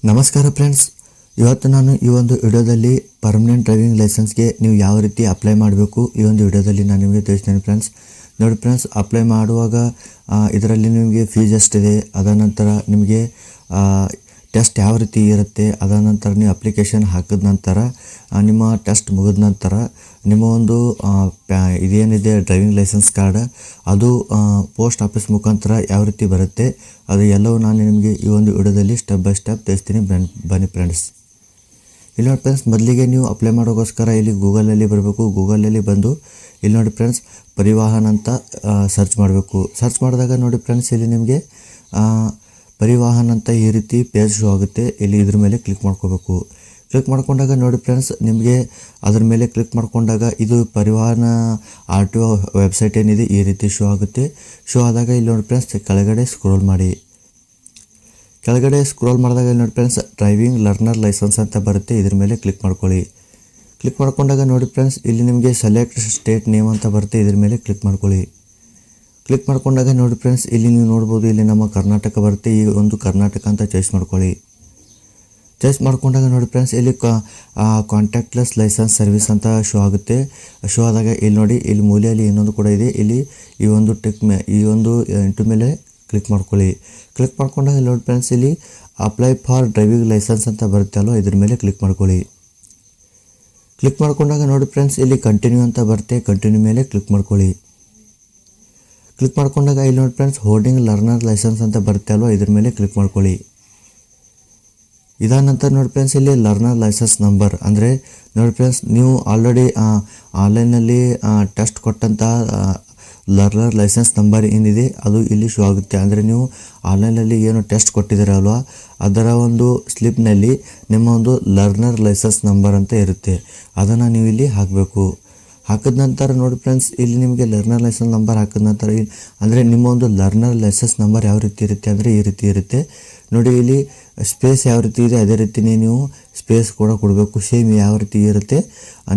ನಮಸ್ಕಾರ ಫ್ರೆಂಡ್ಸ್, ಇವತ್ತು ನಾನು ಈ ಒಂದು ವಿಡಿಯೋದಲ್ಲಿ ಪರ್ಮನೆಂಟ್ ಡ್ರೈವಿಂಗ್ ಲೈಸೆನ್ಸ್ಗೆ ನೀವು ಯಾವ ರೀತಿ ಅಪ್ಲೈ ಮಾಡಬೇಕು ಈ ಒಂದು ವಿಡಿಯೋದಲ್ಲಿ ನಾನು ನಿಮಗೆ ತಿಳಿಸ್ತೀನಿ ಫ್ರೆಂಡ್ಸ್. ನೋಡಿ ಫ್ರೆಂಡ್ಸ್, ಅಪ್ಲೈ ಮಾಡುವಾಗ ಇದರಲ್ಲಿ ನಿಮಗೆ ಫೀಸ್ ಎಷ್ಟಿದೆ, ಅದ ನಂತರ ನಿಮಗೆ ಟೆಸ್ಟ್ ಯಾವ ರೀತಿ ಇರುತ್ತೆ, ಅದ ನಂತರ ನೀವು ಅಪ್ಲಿಕೇಶನ್ ಹಾಕಿದ ನಂತರ ನಿಮ್ಮ ಟೆಸ್ಟ್ ಮುಗಿದ ನಂತರ ನಿಮ್ಮ ಒಂದು ಇದೇನಿದೆ ಡ್ರೈವಿಂಗ್ ಲೈಸೆನ್ಸ್ ಕಾರ್ಡ್ ಅದು ಪೋಸ್ಟ್ ಆಫೀಸ್ ಮುಖಾಂತರ ಯಾವ ರೀತಿ ಬರುತ್ತೆ ಅದು ಎಲ್ಲವೂ ನಾನು ನಿಮಗೆ ಈ ಒಂದು ವಿಡಿಯೋದಲ್ಲಿ ಸ್ಟೆಪ್ ಬೈ ಸ್ಟೆಪ್ ತಿಳಿಸ್ತೀನಿ. ಬನ್ನಿ ಫ್ರೆಂಡ್ಸ್. ಇಲ್ಲಿ ನೋಡಿ ಫ್ರೆಂಡ್ಸ್, ಮೊದಲಿಗೆ ನೀವು ಅಪ್ಲೈ ಮಾಡೋಕ್ಕೋಸ್ಕರ ಇಲ್ಲಿ ಗೂಗಲಲ್ಲಿ ಬರಬೇಕು. ಗೂಗಲಲ್ಲಿ ಬಂದು ಇಲ್ಲಿ ನೋಡಿ ಫ್ರೆಂಡ್ಸ್, ಪರಿವಾಹನ್ ಅಂತ ಸರ್ಚ್ ಮಾಡಬೇಕು. ಸರ್ಚ್ ಮಾಡಿದಾಗ ನೋಡಿ ಫ್ರೆಂಡ್ಸ್, ಇಲ್ಲಿ ನಿಮಗೆ ಪರಿವಾಹನ್ ಅಂತ ಈ ರೀತಿ ಪೇಜ್ ಶೋ ಆಗುತ್ತೆ. ಇಲ್ಲಿ ಇದ್ರ ಮೇಲೆ ಕ್ಲಿಕ್ ಮಾಡ್ಕೋಬೇಕು. ಕ್ಲಿಕ್ ಮಾಡ್ಕೊಂಡಾಗ ನೋಡಿ ಫ್ರೆಂಡ್ಸ್, ನಿಮಗೆ ಅದ್ರ ಮೇಲೆ ಕ್ಲಿಕ್ ಮಾಡ್ಕೊಂಡಾಗ ಇದು ಪರಿವಾಹನ RTO ವೆಬ್ಸೈಟ್ ಏನಿದೆ ಈ ರೀತಿ ಶೋ ಆಗುತ್ತೆ. ಶೋ ಆದಾಗ ಇಲ್ಲಿ ನೋಡಿ ಫ್ರೆಂಡ್ಸ್, ಕೆಳಗಡೆ ಸ್ಕ್ರೋಲ್ ಮಾಡಿ. ಕೆಳಗಡೆ ಸ್ಕ್ರೋಲ್ ಮಾಡಿದಾಗ ಇಲ್ಲಿ ನೋಡಿ ಫ್ರೆಂಡ್ಸ್, ಡ್ರೈವಿಂಗ್ ಲರ್ನರ್ ಲೈಸೆನ್ಸ್ ಅಂತ ಬರುತ್ತೆ. ಇದ್ರ ಮೇಲೆ ಕ್ಲಿಕ್ ಮಾಡ್ಕೊಳ್ಳಿ. ಕ್ಲಿಕ್ ಮಾಡ್ಕೊಂಡಾಗ ನೋಡಿ ಫ್ರೆಂಡ್ಸ್, ಇಲ್ಲಿ ನಿಮಗೆ ಸೆಲೆಕ್ಟ್ ಸ್ಟೇಟ್ ನೇಮ್ ಅಂತ ಬರುತ್ತೆ. ಇದ್ರ ಮೇಲೆ ಕ್ಲಿಕ್ ಮಾಡ್ಕೊಳ್ಳಿ. ಕ್ಲಿಕ್ ಮಾಡ್ಕೊಂಡಾಗ ನೋಡಿ ಫ್ರೆಂಡ್ಸ್, ಇಲ್ಲಿ ನೀವು ನೋಡ್ಬೋದು, ಇಲ್ಲಿ ನಮ್ಮ ಕರ್ನಾಟಕ ಬರುತ್ತೆ. ಈ ಒಂದು ಕರ್ನಾಟಕ ಅಂತ ಚಾಯ್ಸ್ ಮಾಡ್ಕೊಳ್ಳಿ. ಚಾಯ್ಸ್ ಮಾಡ್ಕೊಂಡಾಗ ನೋಡಿ ಫ್ರೆಂಡ್ಸ್, ಇಲ್ಲಿ ಕಾಂಟ್ಯಾಕ್ಟ್ಲೆಸ್ ಲೈಸೆನ್ಸ್ ಸರ್ವಿಸ್ ಅಂತ ಶೋ ಆಗುತ್ತೆ. ಶೋ ಆದಾಗ ಇಲ್ಲಿ ನೋಡಿ, ಇಲ್ಲಿ ಮೂಲೆಯಲ್ಲಿ ಇನ್ನೊಂದು ಕೂಡ ಇದೆ. ಇಲ್ಲಿ ಈ ಒಂದು ಈ ಒಂದು ಇಂಟು ಮೇಲೆ ಕ್ಲಿಕ್ ಮಾಡ್ಕೊಳ್ಳಿ. ಕ್ಲಿಕ್ ಮಾಡ್ಕೊಂಡಾಗ ಇಲ್ಲಿ ನೋಡಿ ಫ್ರೆಂಡ್ಸ್, ಇಲ್ಲಿ ಅಪ್ಲೈ ಫಾರ್ ಡ್ರೈವಿಂಗ್ ಲೈಸೆನ್ಸ್ ಅಂತ ಬರುತ್ತೆ ಅಲ್ವ, ಇದ್ರ ಮೇಲೆ ಕ್ಲಿಕ್ ಮಾಡ್ಕೊಳ್ಳಿ. ಕ್ಲಿಕ್ ಮಾಡ್ಕೊಂಡಾಗ ನೋಡಿ ಫ್ರೆಂಡ್ಸ್, ಇಲ್ಲಿ ಕಂಟಿನ್ಯೂ ಅಂತ ಬರುತ್ತೆ. ಕಂಟಿನ್ಯೂ ಮೇಲೆ ಕ್ಲಿಕ್ ಮಾಡ್ಕೊಳ್ಳಿ. ಕ್ಲಿಕ್ ಮಾಡ್ಕೊಂಡಾಗ ಇಲ್ಲಿ ನೋಡಿ ಫ್ರೆಂಡ್ಸ್, ಹೋಲ್ಡಿಂಗ್ ಲರ್ನರ್ ಲೈಸೆನ್ಸ್ ಅಂತ ಬರುತ್ತೆ ಅಲ್ವ, ಇದ್ರ ಮೇಲೆ ಕ್ಲಿಕ್ ಮಾಡ್ಕೊಳ್ಳಿ. ಇದಾದ ನಂತರ ನೋಡಿ ಫ್ರೆಂಡ್ಸ್, ಇಲ್ಲಿ ಲರ್ನರ್ ಲೈಸೆನ್ಸ್ ನಂಬರ್ ಅಂದರೆ ನೋಡಿ ಫ್ರೆಂಡ್ಸ್, ನೀವು ಆಲ್ರೆಡಿ ಆನ್ಲೈನಲ್ಲಿ ಟೆಸ್ಟ್ ಕೊಟ್ಟಂಥ ಲರ್ನರ್ ಲೈಸೆನ್ಸ್ ನಂಬರ್ ಏನಿದೆ ಅದು ಇಲ್ಲಿ ಶೋ ಆಗುತ್ತೆ. ಅಂದರೆ ನೀವು ಆನ್ಲೈನಲ್ಲಿ ಏನು ಟೆಸ್ಟ್ ಕೊಟ್ಟಿದ್ದೀರಲ್ವ, ಅದರ ಒಂದು ಸ್ಲಿಪ್ನಲ್ಲಿ ನಿಮ್ಮ ಒಂದು ಲರ್ನರ್ ಲೈಸೆನ್ಸ್ ನಂಬರ್ ಅಂತ ಇರುತ್ತೆ. ಅದನ್ನು ನೀವು ಇಲ್ಲಿ ಹಾಕಬೇಕು. ಹಾಕಿದ ನಂತರ ನೋಡಿ ಫ್ರೆಂಡ್ಸ್, ಇಲ್ಲಿ ನಿಮಗೆ ಲರ್ನರ್ ಲೈಸೆನ್ಸ್ ನಂಬರ್ ಹಾಕಿದ ನಂತರ ಅಂದರೆ ನಿಮ್ಮ ಒಂದು ಲರ್ನರ್ ಲೈಸೆನ್ಸ್ ನಂಬರ್ ಯಾವ ರೀತಿ ಇರುತ್ತೆ ಅಂದರೆ ಈ ರೀತಿ ಇರುತ್ತೆ ನೋಡಿ. ಇಲ್ಲಿ ಸ್ಪೇಸ್ ಯಾವ ರೀತಿ ಇದೆ ಅದೇ ರೀತಿಯೇ ನೀವು ಸ್ಪೇಸ್ ಕೂಡ ಕೊಡಬೇಕು. ಸೇಮ್ ಯಾವ ರೀತಿ ಇರುತ್ತೆ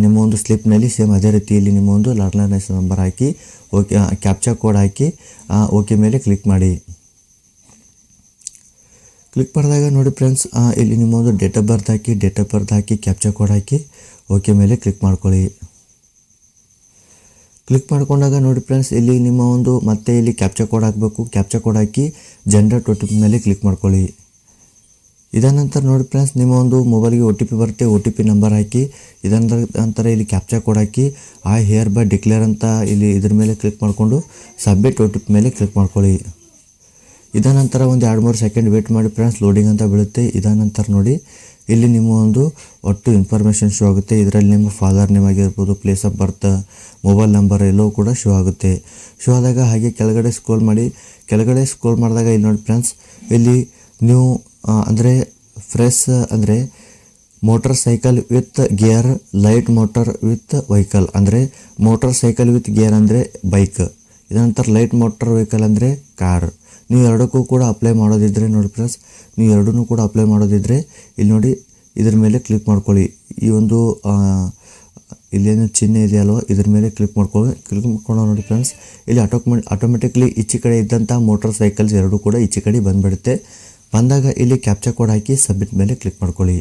ನಿಮ್ಮ ಒಂದು ಸ್ಲಿಪ್ನಲ್ಲಿ ಸೇಮ್ ಅದೇ ರೀತಿ ಇಲ್ಲಿ ನಿಮ್ಮ ಒಂದು ಲರ್ನರ್ ಲೈಸೆನ್ಸ್ ನಂಬರ್ ಹಾಕಿ ಓಕೆ, ಕ್ಯಾಪ್ಚಾ ಕೋಡ್ ಹಾಕಿ ಓಕೆ ಮೇಲೆ ಕ್ಲಿಕ್ ಮಾಡಿ. ಕ್ಲಿಕ್ ಮಾಡಿದಾಗ ನೋಡಿ ಫ್ರೆಂಡ್ಸ್, ಇಲ್ಲಿ ನಿಮ್ಮ ಒಂದು ಡೇಟ್ ಆಫ್ ಬರ್ತ್ ಹಾಕಿ ಕ್ಯಾಪ್ಚಾ ಕೋಡ್ ಹಾಕಿ ಓಕೆ ಮೇಲೆ ಕ್ಲಿಕ್ ಮಾಡ್ಕೊಳ್ಳಿ. ಕ್ಲಿಕ್ ಮಾಡ್ಕೊಂಡಾಗ ನೋಡಿ ಫ್ರೆಂಡ್ಸ್, ಇಲ್ಲಿ ನಿಮ್ಮ ಒಂದು ಮತ್ತೆ ಇಲ್ಲಿ ಕ್ಯಾಪ್ಚಾ ಕೋಡ್ ಹಾಕಬೇಕು. ಕ್ಯಾಪ್ಚಾ ಕೋಡ್ ಹಾಕಿ ಜನರೇಟ್ OTP ಮೇಲೆ ಕ್ಲಿಕ್ ಮಾಡ್ಕೊಳ್ಳಿ. ಇದಾದ ನಂತರ ನೋಡಿ ಫ್ರೆಂಡ್ಸ್, ನಿಮ್ಮ ಒಂದು ಮೊಬೈಲ್ಗೆ OTP ಬರುತ್ತೆ. OTP ನಂಬರ್ ಹಾಕಿ ಇದರ ನಂತರ ಇಲ್ಲಿ captcha code hockey I here by declare ಅಂತ ಇಲ್ಲಿ ಇದ್ರ ಮೇಲೆ ಕ್ಲಿಕ್ ಮಾಡಿಕೊಂಡು ಸಬ್ಮಿಟ್ OTP ಮೇಲೆ ಕ್ಲಿಕ್ ಮಾಡ್ಕೊಳ್ಳಿ. ಇದಾದ ನಂತರ ಒಂದು 2-3 ಸೆಕೆಂಡ್ ವೇಟ್ ಮಾಡಿ ಫ್ರೆಂಡ್ಸ್, ಲೋಡಿಂಗ್ ಅಂತ ಬೀಳುತ್ತೆ. ಇದಾದ ನಂತರ ನೋಡಿ, ಇಲ್ಲಿ ನಿಮ್ಮ ಒಂದು ಒಟ್ಟು ಇನ್ಫಾರ್ಮೇಷನ್ ಶೋ ಆಗುತ್ತೆ. ಇದರಲ್ಲಿ ನಿಮ್ಮ ಫಾದರ್ ನೇಮ್ ಆಗಿರ್ಬೋದು, place of birth, mobile number ಎಲ್ಲವೂ ಕೂಡ ಶೋ ಆಗುತ್ತೆ. ಶೋ ಆದಾಗ ಹಾಗೆ ಕೆಳಗಡೆ ಸ್ಕ್ರೋಲ್ ಮಾಡಿ. ಕೆಳಗಡೆ ಸ್ಕ್ರೋಲ್ ಮಾಡಿದಾಗ ಇಲ್ಲಿ ನೋಡಿ ಫ್ರೆಂಡ್ಸ್, ಇಲ್ಲಿ ನೀವು ಅಂದರೆ ಫ್ರೆಶ್ ಅಂದರೆ motor cycle with gear, light motor with vehicle ಅಂದರೆ ಮೋಟರ್ ಸೈಕಲ್ ವಿತ್ ಗಿಯರ್ ಅಂದರೆ ಬೈಕ್, ಇದನಂತರ ಲೈಟ್ ಮೋಟರ್ ವೆಹಿಕಲ್ ಅಂದರೆ ಕಾರ್. ನೀವು ಎರಡಕ್ಕೂ ಕೂಡ ಅಪ್ಲೈ ಮಾಡೋದಿದ್ದರೆ ನೋಡಿ ಫ್ರೆಂಡ್ಸ್, ನೀವು ಎರಡನ್ನೂ ಕೂಡ ಅಪ್ಲೈ ಮಾಡೋದಿದ್ದರೆ ಇಲ್ಲಿ ನೋಡಿ ಇದ್ರ ಮೇಲೆ ಕ್ಲಿಕ್ ಮಾಡ್ಕೊಳ್ಳಿ. ಈ ಒಂದು ಇಲ್ಲೇನು ಚಿಹ್ನೆ ಇದೆಯಲ್ವ ಇದ್ರ ಮೇಲೆ ಕ್ಲಿಕ್ ಮಾಡ್ಕೊಳ್ಳಿ. ಕ್ಲಿಕ್ ಮಾಡ್ಕೊಂಡು ನೋಡಿ ಫ್ರೆಂಡ್ಸ್, ಇಲ್ಲಿ ಆಟೋಮೆಟಿಕ್ಲಿ ಈಚೆ ಕಡೆ ಇದ್ದಂಥ ಮೋಟರ್ ಸೈಕಲ್ಸ್ ಎರಡೂ ಕೂಡ ಈಚೆ ಕಡೆ ಬಂದುಬಿಡುತ್ತೆ. ಬಂದಾಗ ಇಲ್ಲಿ ಕ್ಯಾಪ್ಚಾ ಕೋಡ್ ಹಾಕಿ ಸಬ್ಮಿಟ್ ಮೇಲೆ ಕ್ಲಿಕ್ ಮಾಡ್ಕೊಳ್ಳಿ.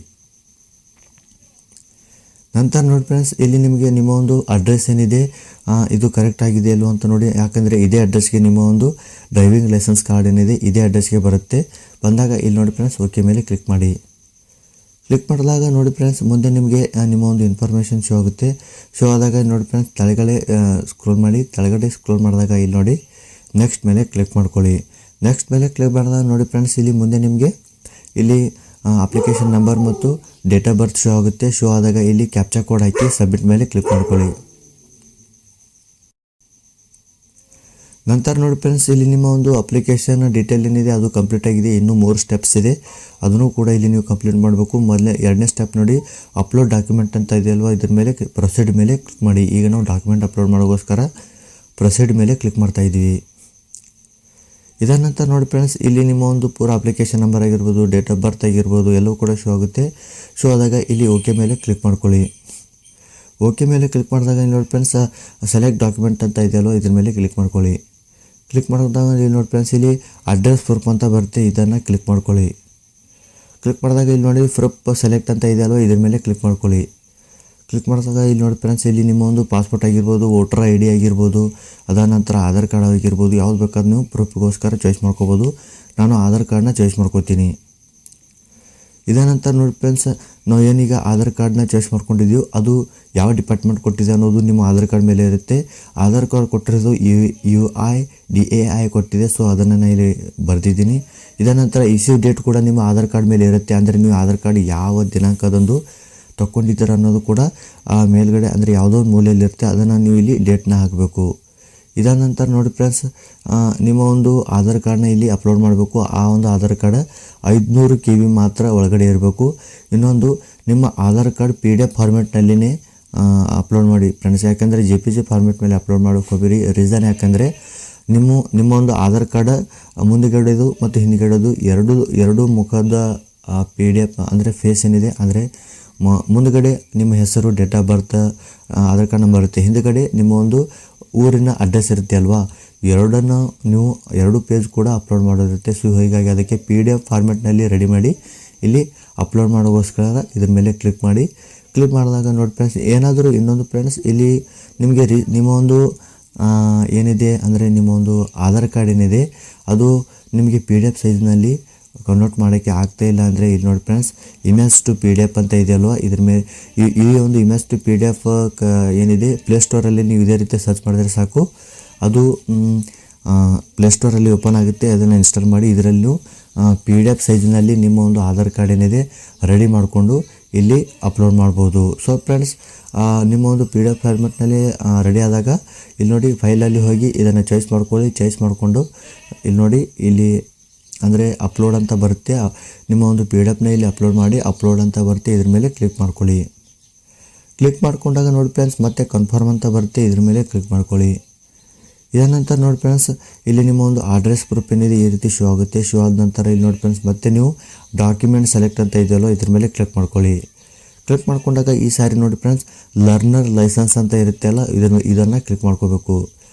ನಂತರ ನೋಡಿ ಫ್ರೆಂಡ್ಸ್, ಇಲ್ಲಿ ನಿಮಗೆ ನಿಮ್ಮ ಒಂದು ಅಡ್ರೆಸ್ ಏನಿದೆ ಇದು ಕರೆಕ್ಟ್ ಆಗಿದೆ ಅಲ್ವ ಅಂತ ನೋಡಿ. ಯಾಕಂದರೆ ಇದೇ ಅಡ್ರೆಸ್ಗೆ ನಿಮ್ಮ ಒಂದು ಡ್ರೈವಿಂಗ್ ಲೈಸೆನ್ಸ್ ಕಾರ್ಡ್ ಏನಿದೆ ಇದೇ ಅಡ್ರೆಸ್ಗೆ ಬರುತ್ತೆ. ಬಂದಾಗ ಇಲ್ಲಿ ನೋಡಿ ಫ್ರೆಂಡ್ಸ್, ಓಕೆ ಮೇಲೆ ಕ್ಲಿಕ್ ಮಾಡಿ. ಕ್ಲಿಕ್ ಮಾಡಿದಾಗ ನೋಡಿ ಫ್ರೆಂಡ್ಸ್, ಮುಂದೆ ನಿಮಗೆ ನಿಮ್ಮ ಒಂದು ಇನ್ಫಾರ್ಮೇಷನ್ ಶೋ ಆಗುತ್ತೆ. ಶೋ ಆದಾಗ ನೋಡಿ ಫ್ರೆಂಡ್ಸ್, ಕೆಳಗಡೆ ಸ್ಕ್ರೋಲ್ ಮಾಡಿ. ಕೆಳಗಡೆ ಸ್ಕ್ರೋಲ್ ಮಾಡಿದಾಗ ಇಲ್ಲಿ ನೋಡಿ ನೆಕ್ಸ್ಟ್ ಮೇಲೆ ಕ್ಲಿಕ್ ಮಾಡ್ಕೊಳ್ಳಿ. ನೆಕ್ಸ್ಟ್ ಮೇಲೆ ಕ್ಲಿಕ್ ಮಾಡಿದಾಗ ನೋಡಿ ಫ್ರೆಂಡ್ಸ್, ಇಲ್ಲಿ ಮುಂದೆ ನಿಮಗೆ ಇಲ್ಲಿ ಅಪ್ಲಿಕೇಶನ್ ನಂಬರ್ ಮತ್ತು ಡೇಟ್ ಆಫ್ ಬರ್ತ್ ಶೋ ಆಗುತ್ತೆ. ಶೋ ಆದಾಗ ಇಲ್ಲಿ ಕ್ಯಾಪ್ಚಾ ಕೋಡ್ ಹಾಕಿ ಸಬ್ಮಿಟ್ ಮೇಲೆ ಕ್ಲಿಕ್ ಮಾಡ್ಕೊಳ್ಳಿ. ನಂತರ ನೋಡಿ ಫ್ರೆಂಡ್ಸ್, ಇಲ್ಲಿ ನಿಮ್ಮ ಒಂದು ಅಪ್ಲಿಕೇಶನ್ ಡೀಟೇಲ್ ಏನಿದೆ ಅದು ಕಂಪ್ಲೀಟ್ ಆಗಿದೆ. ಇನ್ನೂ 3 ಸ್ಟೆಪ್ಸ್ ಇದೆ, ಅದನ್ನು ಕೂಡ ಇಲ್ಲಿ ನೀವು ಕಂಪ್ಲೀಟ್ ಮಾಡಬೇಕು. ಎರಡನೇ ಸ್ಟೆಪ್ ನೋಡಿ, ಅಪ್ಲೋಡ್ ಡಾಕ್ಯುಮೆಂಟ್ ಅಂತ ಇದೆಯಲ್ವ, ಇದ್ರ ಮೇಲೆ ಪ್ರೊಸೀಡ್ ಮೇಲೆ ಕ್ಲಿಕ್ ಮಾಡಿ. ಈಗ ನಾವು ಡಾಕ್ಯುಮೆಂಟ್ ಅಪ್ಲೋಡ್ ಮಾಡೋಕ್ಕೋಸ್ಕರ ಪ್ರೊಸೀಡ್ ಮೇಲೆ ಕ್ಲಿಕ್ ಮಾಡ್ತಾ ಇದ್ದೀವಿ. ಇದಾದ ನಂತರ ನೋಡಿ ಫ್ರೆಂಡ್ಸ್, ಇಲ್ಲಿ ನಿಮ್ಮ ಒಂದು ಪೂರ ಅಪ್ಲಿಕೇಶನ್ ನಂಬರ್ ಆಗಿರ್ಬೋದು, ಡೇಟ್ ಆಫ್ ಬರ್ತ್ ಆಗಿರ್ಬೋದು ಎಲ್ಲವೂ ಕೂಡ ಶೋ ಆಗುತ್ತೆ. ಶೋ ಆದಾಗ ಇಲ್ಲಿ ಓಕೆ ಮೇಲೆ ಕ್ಲಿಕ್ ಮಾಡ್ಕೊಳ್ಳಿ. ಓಕೆ ಮೇಲೆ ಕ್ಲಿಕ್ ಮಾಡಿದಾಗ ನೋಡಿ ಫ್ರೆಂಡ್ಸ್, ಸೆಲೆಕ್ಟ್ ಡಾಕ್ಯುಮೆಂಟ್ ಅಂತ ಇದೆಯಲ್ವ ಇದ್ರ ಮೇಲೆ ಕ್ಲಿಕ್ ಮಾಡ್ಕೊಳ್ಳಿ. ಕ್ಲಿಕ್ ಮಾಡಿದಾಗ ಇಲ್ಲಿ ನೋಡಿ ಫ್ರೆಂಡ್ಸ್, ಇಲ್ಲಿ ಅಡ್ರೆಸ್ ಪ್ರೂಫ್ ಅಂತ ಬರುತ್ತೆ, ಇದನ್ನು ಕ್ಲಿಕ್ ಮಾಡ್ಕೊಳ್ಳಿ. ಕ್ಲಿಕ್ ಮಾಡಿದಾಗ ಇಲ್ಲಿ ನೋಡಿ ಪ್ರೂಫ್ ಸೆಲೆಕ್ಟ್ ಅಂತ ಇದೆ ಅಲ್ವಾ, ಇದ್ರ ಮೇಲೆ ಕ್ಲಿಕ್ ಮಾಡ್ಕೊಳ್ಳಿ. ಕ್ಲಿಕ್ ಮಾಡಿದಾಗ ಇಲ್ಲಿ ನೋಡಿ ಫ್ರೆಂಡ್ಸ್, ಇಲ್ಲಿ ನಿಮ್ಮ ಒಂದು ಪಾಸ್ಪೋರ್ಟ್ ಆಗಿರ್ಬೋದು, ವೋಟರ್ ID ಆಗಿರ್ಬೋದು, ಅದಾದ ನಂತರ ಆಧಾರ್ ಕಾರ್ಡ್ ಆಗಿರ್ಬೋದು, ಯಾವ್ದು ಬೇಕಾದ್ರೂ ನೀವು ಪ್ರೂಫ್ಗೋಸ್ಕರ ಚಾಯ್ಸ್ ಮಾಡ್ಕೋಬೋದು. ನಾನು ಆಧಾರ್ ಕಾರ್ಡ್ನ ಚಾಯ್ಸ್ ಮಾಡ್ಕೋತೀನಿ. ಇದ ನಂತರ ನೋಡಿ ಫ್ರೆಂಡ್ಸ್, ನಾವು ಏನೀಗ ಆಧಾರ್ ಕಾರ್ಡ್ನ ಚಾಯ್ಸ್ ಮಾಡ್ಕೊಂಡಿದ್ದೀವಿ ಅದು ಯಾವ ಡಿಪಾರ್ಟ್ಮೆಂಟ್ ಕೊಟ್ಟಿದೆ ಅನ್ನೋದು ನಿಮ್ಮ ಆಧಾರ್ ಕಾರ್ಡ್ ಮೇಲೆ ಇರುತ್ತೆ. ಆಧಾರ್ ಕಾರ್ಡ್ ಕೊಟ್ಟಿರೋದು UIDAI ಕೊಟ್ಟಿದೆ, ಸೊ ಅದನ್ನು ನಾನು ಇಲ್ಲಿ ಬರೆದಿದ್ದೀನಿ. ಇದ ನಂತರ ಇಶ್ಯೂ ಡೇಟ್ ಕೂಡ ನಿಮ್ಮ ಆಧಾರ್ ಕಾರ್ಡ್ ಮೇಲೆ ಇರುತ್ತೆ, ಅಂದರೆ ನೀವು ಆಧಾರ್ ಕಾರ್ಡ್ ಯಾವ ದಿನಾಂಕದಂದು ತಗೊಂಡಿದ್ದೀರ ಅನ್ನೋದು ಕೂಡ ಮೇಲ್ಗಡೆ ಅಂದರೆ ಯಾವುದೋ ಒಂದು ಮೂಲೆಯಲ್ಲಿರುತ್ತೆ, ಅದನ್ನು ನೀವು ಇಲ್ಲಿ ಡೇಟ್ನ ಹಾಕಬೇಕು. ಇದಾದ ನಂತರ ನೋಡಿ ಫ್ರೆಂಡ್ಸ್, ನಿಮ್ಮ ಒಂದು ಆಧಾರ್ ಕಾರ್ಡ್ನ ಇಲ್ಲಿ ಅಪ್ಲೋಡ್ ಮಾಡಬೇಕು. ಆ ಒಂದು ಆಧಾರ್ ಕಾರ್ಡ್ 500 KB ಮಾತ್ರ ಒಳಗಡೆ ಇರಬೇಕು. ಇನ್ನೊಂದು, ನಿಮ್ಮ ಆಧಾರ್ ಕಾರ್ಡ್ PDF ಫಾರ್ಮೆಟ್ನಲ್ಲಿನೇ ಅಪ್ಲೋಡ್ ಮಾಡಿ ಫ್ರೆಂಡ್ಸ್, ಯಾಕಂದರೆ JPG ಫಾರ್ಮೆಟ್ ಮೇಲೆ ಅಪ್ಲೋಡ್ ಮಾಡೋಕ್ಕೆ ಹೋಗಿರಿ. ರೀಸನ್ ಯಾಕಂದರೆ ನಿಮ್ಮ ಒಂದು ಆಧಾರ್ ಕಾರ್ಡ್ ಮುಂದುಗಡೆದು ಮತ್ತು ಹಿಂದುಗಡೆದು ಎರಡು ಮುಖದ PDF ಅಂದರೆ ಫೇಸ್ ಏನಿದೆ, ಅಂದರೆ ಮುಂದುಗಡೆ ನಿಮ್ಮ ಹೆಸರು, date of birth, Aadhaar card number ಇರುತ್ತೆ, ಹಿಂದುಗಡೆ ನಿಮ್ಮ ಒಂದು ಊರಿನ ಅಡ್ರೆಸ್ ಇರುತ್ತೆ ಅಲ್ವಾ, ಎರಡನ್ನು ನೀವು 2 ಪೇಜ್ ಕೂಡ ಅಪ್ಲೋಡ್ ಮಾಡೋದಿರುತ್ತೆ. ಸೊ ಹೀಗಾಗಿ ಅದಕ್ಕೆ PDF ಫಾರ್ಮೆಟ್ನಲ್ಲಿ ರೆಡಿ ಮಾಡಿ ಇಲ್ಲಿ ಅಪ್ಲೋಡ್ ಮಾಡೋಕ್ಕೋಸ್ಕರ ಇದ್ರ ಮೇಲೆ ಕ್ಲಿಕ್ ಮಾಡಿ. ಕ್ಲಿಕ್ ಮಾಡಿದಾಗ ನೋಡಿ ಫ್ರೆಂಡ್ಸ್, ಏನಾದರೂ ಇನ್ನೊಂದು ಫ್ರೆಂಡ್ಸ್, ಇಲ್ಲಿ ನಿಮಗೆ ನಿಮ್ಮ ಒಂದು ಏನಿದೆ ಅಂದರೆ ನಿಮ್ಮ ಒಂದು ಆಧಾರ್ ಕಾರ್ಡ್ ಏನಿದೆ ಅದು ನಿಮಗೆ PDF ಸೈಜ್ನಲ್ಲಿ ಕನ್ವರ್ಟ್ ಮಾಡೋಕ್ಕೆ ಆಗ್ತಾಯಿಲ್ಲ ಅಂದರೆ ಇಲ್ಲಿ ನೋಡಿ ಫ್ರೆಂಡ್ಸ್, ಇಮೇಜ್ ಟು PDF ಅಂತ ಇದೆಯಲ್ವ, ಇದ್ರ ಮೇಲೆ ಈ ಒಂದು ಇಮೇಜ್ ಟು PDF ಏನಿದೆ ಪ್ಲೇಸ್ಟೋರಲ್ಲಿ ನೀವು ಇದೇ ರೀತಿ ಸರ್ಚ್ ಮಾಡಿದ್ರೆ ಸಾಕು, ಅದು ಪ್ಲೇಸ್ಟೋರಲ್ಲಿ ಓಪನ್ ಆಗುತ್ತೆ. ಅದನ್ನು ಇನ್ಸ್ಟಾಲ್ ಮಾಡಿ ಇದರಲ್ಲೂ PDF ಸೈಜ್ನಲ್ಲಿ ನಿಮ್ಮ ಒಂದು ಆಧಾರ್ ಕಾರ್ಡ್ ಏನಿದೆ ರೆಡಿ ಮಾಡಿಕೊಂಡು ಇಲ್ಲಿ ಅಪ್ಲೋಡ್ ಮಾಡ್ಬೋದು. ಸೊ ಫ್ರೆಂಡ್ಸ್, ನಿಮ್ಮ ಒಂದು PDF ಫಾರ್ಮೆಟ್ನಲ್ಲಿ ರೆಡಿ ಆದಾಗ ಇಲ್ಲಿ ನೋಡಿ ಫೈಲಲ್ಲಿ ಹೋಗಿ ಇದನ್ನು ಚಾಯ್ಸ್ ಮಾಡ್ಕೊಳ್ಳಿ. ಚಾಯ್ಸ್ ಮಾಡಿಕೊಂಡು ಇಲ್ಲಿ ನೋಡಿ, ಇಲ್ಲಿ ಅಂದರೆ ಅಪ್ಲೋಡ್ ಅಂತ ಬರುತ್ತೆ, ನಿಮ್ಮ ಒಂದು PDF ಇಲ್ಲಿ ಅಪ್ಲೋಡ್ ಮಾಡಿ ಅಪ್ಲೋಡ್ ಅಂತ ಬರುತ್ತೆ, ಇದ್ರ ಮೇಲೆ ಕ್ಲಿಕ್ ಮಾಡ್ಕೊಳ್ಳಿ. ಕ್ಲಿಕ್ ಮಾಡ್ಕೊಂಡಾಗ ನೋಡಿ ಫ್ರೆಂಡ್ಸ್, ಮತ್ತೆ ಕನ್ಫರ್ಮ್ ಅಂತ ಬರುತ್ತೆ, ಇದ್ರ ಮೇಲೆ ಕ್ಲಿಕ್ ಮಾಡ್ಕೊಳ್ಳಿ. ಇದ ನಂತರ ನೋಡಿ ಫ್ರೆಂಡ್ಸ್, ಇಲ್ಲಿ ನಿಮ್ಮ ಒಂದು ಅಡ್ರೆಸ್ ಪ್ರೂಫ್ ಏನಿದೆ ಈ ರೀತಿ ಶೋ ಆಗುತ್ತೆ. ಶೋ ಆದ ನಂತರ ಇಲ್ಲಿ ನೋಡಿ ಫ್ರೆಂಡ್ಸ್, ಮತ್ತೆ ನೀವು ಡಾಕ್ಯುಮೆಂಟ್ ಸೆಲೆಕ್ಟ್ ಅಂತ ಇದೆಯಲ್ಲೋ ಇದ್ರ ಮೇಲೆ ಕ್ಲಿಕ್ ಮಾಡ್ಕೊಳ್ಳಿ. ಕ್ಲಿಕ್ ಮಾಡ್ಕೊಂಡಾಗ ಈ ಸಾರಿ ನೋಡಿ ಫ್ರೆಂಡ್ಸ್, ಲರ್ನರ್ ಲೈಸೆನ್ಸ್ ಅಂತ ಇರುತ್ತೆ ಅಲ್ಲ, ಇದನ್ನು ಕ್ಲಿಕ್ ಮಾಡ್ಕೋಬೇಕು.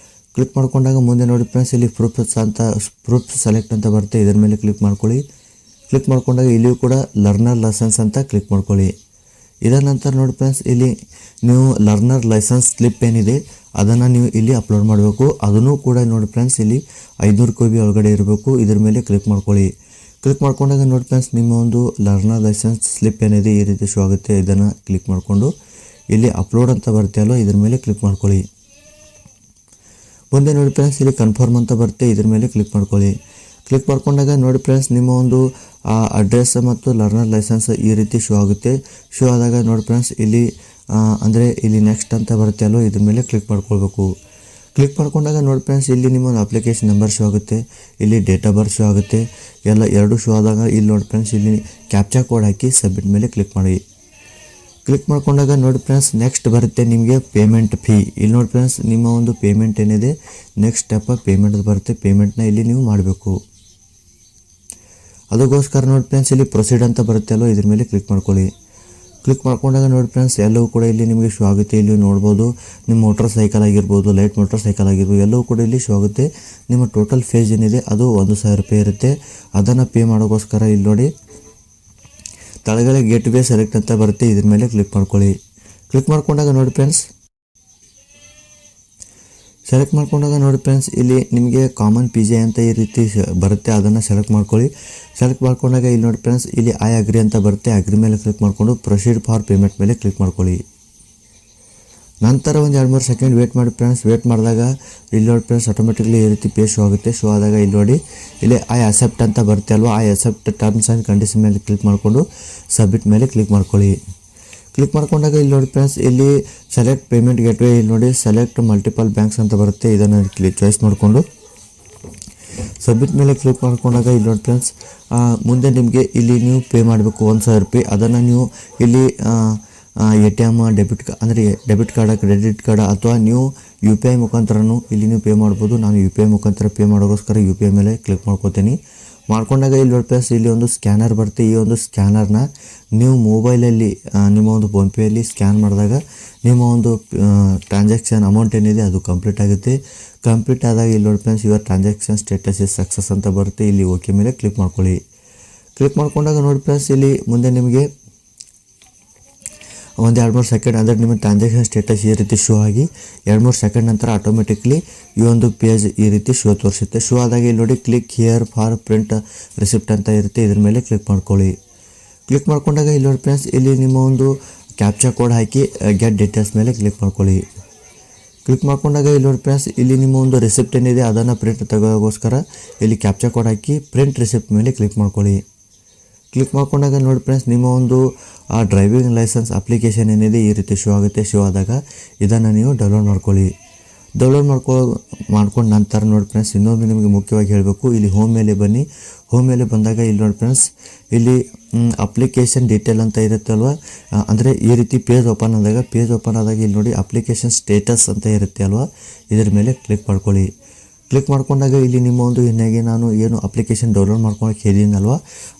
ಕ್ಲಿಕ್ ಮಾಡ್ಕೊಂಡಾಗ ಮುಂದೆ ನೋಡಿ ಫ್ರೆಂಡ್ಸ್, ಇಲ್ಲಿ ಪ್ರೂಫ್ ಸೆಲೆಕ್ಟ್ ಅಂತ ಬರುತ್ತೆ, ಇದರ ಮೇಲೆ ಕ್ಲಿಕ್ ಮಾಡ್ಕೊಳ್ಳಿ. ಕ್ಲಿಕ್ ಮಾಡ್ಕೊಂಡಾಗ ಇಲ್ಲಿಯೂ ಕೂಡ ಲರ್ನರ್ ಲೈಸೆನ್ಸ್ ಅಂತ ಕ್ಲಿಕ್ ಮಾಡ್ಕೊಳ್ಳಿ. ಇದರ ನಂತರ ನೋಡಿ ಫ್ರೆಂಡ್ಸ್, ಇಲ್ಲಿ ನೀವು ಲರ್ನರ್ ಲೈಸೆನ್ಸ್ ಸ್ಲಿಪ್ ಏನಿದೆ ಅದನ್ನು ನೀವು ಇಲ್ಲಿ ಅಪ್ಲೋಡ್ ಮಾಡಬೇಕು. ಅದನ್ನು ಕೂಡ ನೋಡಿ ಫ್ರೆಂಡ್ಸ್, ಇಲ್ಲಿ 500 KB ಒಳಗಡೆ ಇರಬೇಕು, ಇದ್ರ ಮೇಲೆ ಕ್ಲಿಕ್ ಮಾಡ್ಕೊಳ್ಳಿ. ಕ್ಲಿಕ್ ಮಾಡ್ಕೊಂಡಾಗ ನೋಡಿ ಫ್ರೆಂಡ್ಸ್, ನಿಮ್ಮ ಒಂದು ಲರ್ನರ್ ಲೈಸೆನ್ಸ್ ಸ್ಲಿಪ್ ಏನಿದೆ ಈ ರೀತಿ ಶೋ ಆಗುತ್ತೆ, ಇದನ್ನು ಕ್ಲಿಕ್ ಮಾಡಿಕೊಂಡು ಇಲ್ಲಿ ಅಪ್ಲೋಡ್ ಅಂತ ಬರುತ್ತೆ ಅಲ್ವ, ಇದ್ರ ಮೇಲೆ ಕ್ಲಿಕ್ ಮಾಡ್ಕೊಳ್ಳಿ. ಮುಂದೆ ನೋಡಿ ಫ್ರೆಂಡ್ಸ್, ಇಲ್ಲಿ ಕನ್ಫರ್ಮ್ ಅಂತ ಬರುತ್ತೆ, ಇದ್ರ ಮೇಲೆ ಕ್ಲಿಕ್ ಮಾಡ್ಕೊಳ್ಳಿ. ಕ್ಲಿಕ್ ಮಾಡ್ಕೊಂಡಾಗ ನೋಡಿ ಫ್ರೆಂಡ್ಸ್, ನಿಮ್ಮ ಒಂದು ಅಡ್ರೆಸ್ ಮತ್ತು ಲರ್ನರ್ ಲೈಸೆನ್ಸ್ ಈ ರೀತಿ ಶೋ ಆಗುತ್ತೆ. ಶೋ ಆದಾಗ ನೋಡಿ ಫ್ರೆಂಡ್ಸ್, ಇಲ್ಲಿ ಅಂದರೆ ಇಲ್ಲಿ ನೆಕ್ಸ್ಟ್ ಅಂತ ಬರುತ್ತೆ ಅಲ್ವ, ಇದ್ರ ಮೇಲೆ ಕ್ಲಿಕ್ ಮಾಡ್ಕೊಳ್ಬೇಕು. ಕ್ಲಿಕ್ ಮಾಡ್ಕೊಂಡಾಗ ನೋಡಿ ಫ್ರೆಂಡ್ಸ್, ಇಲ್ಲಿ ನಿಮ್ಮ ಒಂದು ಅಪ್ಲಿಕೇಶನ್ ನಂಬರ್ ಶೋ ಆಗುತ್ತೆ, ಇಲ್ಲಿ ಡೇಟ್ ಆಫ್ ಬರ್ತ್ ಶೋ ಆಗುತ್ತೆ, ಎರಡು ಶೋ ಆದಾಗ ಇಲ್ಲಿ ನೋಡಿ ಫ್ರೆಂಡ್ಸ್, ಇಲ್ಲಿ ಕ್ಯಾಪ್ಚಾ ಕೋಡ್ ಹಾಕಿ ಸಬ್ಮಿಟ್ ಮೇಲೆ ಕ್ಲಿಕ್ ಮಾಡಿ. ಕ್ಲಿಕ್ ಮಾಡ್ಕೊಂಡಾಗ ನೋಡಿ ಫ್ರೆಂಡ್ಸ್, ನೆಕ್ಸ್ಟ್ ಬರುತ್ತೆ ನಿಮಗೆ ಪೇಮೆಂಟ್ ಫೀ. ಇಲ್ಲಿ ನೋಡಿ ಫ್ರೆಂಡ್ಸ್, ನಿಮ್ಮ ಒಂದು ಪೇಮೆಂಟ್ ಏನಿದೆ ನೆಕ್ಸ್ಟ್ ಸ್ಟೆಪ್ ಪೇಮೆಂಟ್ ಬರುತ್ತೆ, ಪೇಮೆಂಟ್ನ ಇಲ್ಲಿ ನೀವು ಮಾಡಬೇಕು. ಅದಕ್ಕೋಸ್ಕರ ನೋಡಿ ಫ್ರೆಂಡ್ಸ್, ಇಲ್ಲಿ ಪ್ರೊಸೀಡ್ ಅಂತ ಬರುತ್ತೆ ಅಲ್ವ, ಇದ್ರ ಮೇಲೆ ಕ್ಲಿಕ್ ಮಾಡ್ಕೊಳ್ಳಿ. ಕ್ಲಿಕ್ ಮಾಡ್ಕೊಂಡಾಗ ನೋಡಿ ಫ್ರೆಂಡ್ಸ್, ಎಲ್ಲವೂ ಕೂಡ ಇಲ್ಲಿ ನಿಮಗೆ ಶೋ ಆಗುತ್ತೆ. ಇಲ್ಲಿ ನೋಡ್ಬೋದು ನಿಮ್ಮ ಮೋಟರ್ ಸೈಕಲ್ ಆಗಿರ್ಬೋದು, ಲೈಟ್ ಮೋಟರ್ ಸೈಕಲ್ ಆಗಿರ್ಬೋದು, ಎಲ್ಲವೂ ಕೂಡ ಇಲ್ಲಿ ಶೋ ಆಗುತ್ತೆ. ನಿಮ್ಮ ಟೋಟಲ್ ಫೀಸ್ ಏನಿದೆ ಅದು 1000 ರೂಪಾಯಿ ಇರುತ್ತೆ. ಅದನ್ನು ಪೇ ಮಾಡೋಕ್ಕೋಸ್ಕರ ಇಲ್ಲಿ ನೋಡಿ ತಳಗಡೆ ಗೇಟ್ ವೇ ಸೆಲೆಕ್ಟ್ ಅಂತ ಬರುತ್ತೆ, ಇದ್ರ ಮೇಲೆ ಕ್ಲಿಕ್ ಮಾಡ್ಕೊಳ್ಳಿ. ಕ್ಲಿಕ್ ಮಾಡ್ಕೊಂಡಾಗ ನೋಡಿ ಫ್ರೆಂಡ್ಸ್, ಸೆಲೆಕ್ಟ್ ಮಾಡ್ಕೊಂಡಾಗ ನೋಡಿ ಫ್ರೆಂಡ್ಸ್, ಇಲ್ಲಿ ನಿಮಗೆ ಕಾಮನ್ PG ಅಂತ ಈ ರೀತಿ ಬರುತ್ತೆ, ಅದನ್ನು ಸೆಲೆಕ್ಟ್ ಮಾಡ್ಕೊಳ್ಳಿ. ಸೆಲೆಕ್ಟ್ ಮಾಡ್ಕೊಂಡಾಗ ಇಲ್ಲಿ ನೋಡಿ ಫ್ರೆಂಡ್ಸ್, ಇಲ್ಲಿ ಐ ಅಗ್ರಿ ಅಂತ ಬರುತ್ತೆ, ಅಗ್ರಿ ಮೇಲೆ ಕ್ಲಿಕ್ ಮಾಡಿಕೊಂಡು ಪ್ರೊಸೀಡ್ ಫಾರ್ ಪೇಮೆಂಟ್ ಮೇಲೆ ಕ್ಲಿಕ್ ಮಾಡ್ಕೊಳ್ಳಿ. ನಂತರ ಒಂದು 2-3 ಸೆಕೆಂಡ್ ವೇಟ್ ಮಾಡಿ ಫ್ರೆಂಡ್ಸ್. ವೇಟ್ ಮಾಡಿದಾಗ ಇಲ್ಲಿ ನೋಡಿ ಫ್ರೆಂಡ್ಸ್, ಆಟೋಮೆಟಿಕ್ಲಿ ಈ ರೀತಿ ಪೇಜ್ ಶೋ ಆಗುತ್ತೆ. ಶೋ ಆದಾಗ ಇಲ್ಲಿ ನೋಡಿ, ಇಲ್ಲಿ ಐ ಅಕ್ಸೆಪ್ಟ್ ಅಂತ ಬರುತ್ತೆ ಅಲ್ವಾ, I accept terms and condition ಮೇಲೆ ಕ್ಲಿಕ್ ಮಾಡಿಕೊಂಡು ಸಬ್ಮಿಟ್ ಮೇಲೆ ಕ್ಲಿಕ್ ಮಾಡ್ಕೊಳ್ಳಿ. ಕ್ಲಿಕ್ ಮಾಡ್ಕೊಂಡಾಗ ಇಲ್ಲಿ ನೋಡಿ ಫ್ರೆಂಡ್ಸ್, ಇಲ್ಲಿ ಸೆಲೆಕ್ಟ್ ಪೇಮೆಂಟ್ ಗೇಟ್ವೇ, ಇಲ್ಲಿ ನೋಡಿ ಸೆಲೆಕ್ಟ್ ಮಲ್ಟಿಪಲ್ ಬ್ಯಾಂಕ್ಸ್ ಅಂತ ಬರುತ್ತೆ, ಇದನ್ನು ಚಾಯ್ಸ್ ಮಾಡಿಕೊಂಡು ಸಬ್ಮಿಟ್ ಮೇಲೆ ಕ್ಲಿಕ್ ಮಾಡ್ಕೊಂಡಾಗ ಇಲ್ಲಿ ನೋಡಿ ಫ್ರೆಂಡ್ಸ್, ಮುಂದೆ ನಿಮಗೆ ಇಲ್ಲಿ ನೀವು ಪೇ ಮಾಡಬೇಕು 1000 ರೂಪಾಯಿ. ಅದನ್ನು ನೀವು ಇಲ್ಲಿ ATM debit card, credit card ಅಥವಾ ನೀವು UPI ಮುಖಾಂತರನೂ ಇಲ್ಲಿ ನೀವು ಪೇ ಮಾಡ್ಬೋದು. ನಾನು UPI ಮುಖಾಂತರ ಪೇ ಮಾಡೋಕ್ಕೋಸ್ಕರ UPI ಮೇಲೆ ಕ್ಲಿಕ್ ಮಾಡ್ಕೋತೀನಿ. ಮಾಡ್ಕೊಂಡಾಗ ಇಲ್ಲಿ ನೋಡಿ ಫ್ರೆಂಡ್ಸ್, ಇಲ್ಲಿ ಒಂದು ಸ್ಕ್ಯಾನರ್ ಬರುತ್ತೆ. ಈ ಒಂದು ಸ್ಕ್ಯಾನರ್ನ ನೀವು ಮೊಬೈಲಲ್ಲಿ ನಿಮ್ಮ ಒಂದು ಫೋನ್ಪೇಯಲ್ಲಿ ಸ್ಕ್ಯಾನ್ ಮಾಡಿದಾಗ ನಿಮ್ಮ ಒಂದು ಟ್ರಾನ್ಸಾಕ್ಷನ್ ಅಮೌಂಟ್ ಏನಿದೆ ಅದು ಕಂಪ್ಲೀಟ್ ಆಗುತ್ತೆ. ಕಂಪ್ಲೀಟ್ ಆದಾಗ ಇಲ್ಲಿ ನೋಡಿ friends, your transaction status is success ಅಂತ ಬರುತ್ತೆ, ಇಲ್ಲಿ ಓಕೆ ಮೇಲೆ ಕ್ಲಿಕ್ ಮಾಡ್ಕೊಳ್ಳಿ. ಕ್ಲಿಕ್ ಮಾಡ್ಕೊಂಡಾಗ ನೋಡಿ ಫ್ರೆಂಡ್ಸ್ ಇಲ್ಲಿ ಮುಂದೆ ನಿಮಗೆ ಒಂದು 2-3 ಸೆಕೆಂಡ್ ಅಂದರೆ ನಿಮ್ಮ ಟ್ರಾನ್ಸಾಕ್ಷನ್ ಸ್ಟೇಟಸ್ ಈ ರೀತಿ ಶೋ ಆಗಿ 2-3 ಸೆಕೆಂಡ್ ನಂತರ ಆಟೋಮೆಟಿಕ್ಲಿ ಈ ಒಂದು ಪೇಜ್ ಈ ರೀತಿ ಶೋ ತೋರಿಸುತ್ತೆ. ಶೋ ಆದಾಗ ಇಲ್ಲಿ ನೋಡಿ click here for print receipt ಅಂತ ಇರುತ್ತೆ, ಇದ್ರ ಮೇಲೆ ಕ್ಲಿಕ್ ಮಾಡ್ಕೊಳ್ಳಿ. ಕ್ಲಿಕ್ ಮಾಡ್ಕೊಂಡಾಗ ಇಲ್ಲಿ ನೋಡಿ ಫ್ರೆಂಡ್ಸ್ ಇಲ್ಲಿ ನಿಮ್ಮ ಒಂದು ಕ್ಯಾಪ್ಚಾ ಕೋಡ್ ಹಾಕಿ ಗೆಟ್ ಡೀಟೇಲ್ಸ್ ಮೇಲೆ ಕ್ಲಿಕ್ ಮಾಡ್ಕೊಳ್ಳಿ. ಕ್ಲಿಕ್ ಮಾಡ್ಕೊಂಡಾಗ ಇಲ್ಲಿ ನೋಡಿ ಫ್ರೆಂಡ್ಸ್ ಇಲ್ಲಿ ನಿಮ್ಮ ಒಂದು ರಿಸಿಪ್ಟ್ ಏನಿದೆ ಅದನ್ನು ಪ್ರಿಂಟ್ ತೆಗೋಗೋಸ್ಕರ ಇಲ್ಲಿ ಕ್ಯಾಪ್ಚಾ ಕೋಡ್ ಹಾಕಿ ಪ್ರಿಂಟ್ ರಿಸಿಪ್ಟ್ ಮೇಲೆ ಕ್ಲಿಕ್ ಮಾಡ್ಕೊಳ್ಳಿ. ಕ್ಲಿಕ್ ಮಾಡ್ಕೊಂಡಾಗ ನೋಡಿ ಫ್ರೆಂಡ್ಸ್ ನಿಮ್ಮ ಒಂದು ಡ್ರೈವಿಂಗ್ ಲೈಸೆನ್ಸ್ ಅಪ್ಲಿಕೇಶನ್ ಏನಿದೆ ಈ ರೀತಿ ಶೋ ಆಗುತ್ತೆ. ಶೋ ಆದಾಗ ಇದನ್ನು ನೀವು ಡೌನ್ಲೋಡ್ ಮಾಡ್ಕೊಳ್ಳಿ. ಡೌನ್ಲೋಡ್ ಮಾಡ್ಕೊಂಡು ನಂತರ ನೋಡಿ ಫ್ರೆಂಡ್ಸ್ ಇನ್ನೊಂದು ನಿಮಗೆ ಮುಖ್ಯವಾಗಿ ಹೇಳಬೇಕು, ಇಲ್ಲಿ ಹೋಮ್ ಮೇಲೆ ಬನ್ನಿ. ಹೋಮ್ ಮೇಲೆ ಬಂದಾಗ ಇಲ್ಲಿ ನೋಡಿ ಫ್ರೆಂಡ್ಸ್ ಇಲ್ಲಿ ಅಪ್ಲಿಕೇಶನ್ ಡೀಟೇಲ್ ಅಂತ ಇರುತ್ತಲ್ವ, ಅಂದರೆ ಈ ರೀತಿ ಪೇಜ್ ಓಪನ್ ಆದಾಗ ಇಲ್ಲಿ ನೋಡಿ ಅಪ್ಲಿಕೇಶನ್ ಸ್ಟೇಟಸ್ ಅಂತ ಇರುತ್ತೆ ಅಲ್ವಾ, ಇದರ ಮೇಲೆ ಕ್ಲಿಕ್ ಮಾಡ್ಕೊಳ್ಳಿ. ಕ್ಲಿಕ್ ಮಾಡ್ಕೊಂಡಾಗ ಇಲ್ಲಿ ನಿಮ್ಮ ಒಂದು ಏನಾಗಿ ನಾನು ಏನು ಅಪ್ಲಿಕೇಶನ್ ಡೌನ್ಲೋಡ್ ಮಾಡ್ಕೊಳಕ್ಕೆ ಹೇಳಿದ್ದೀನಲ್ವ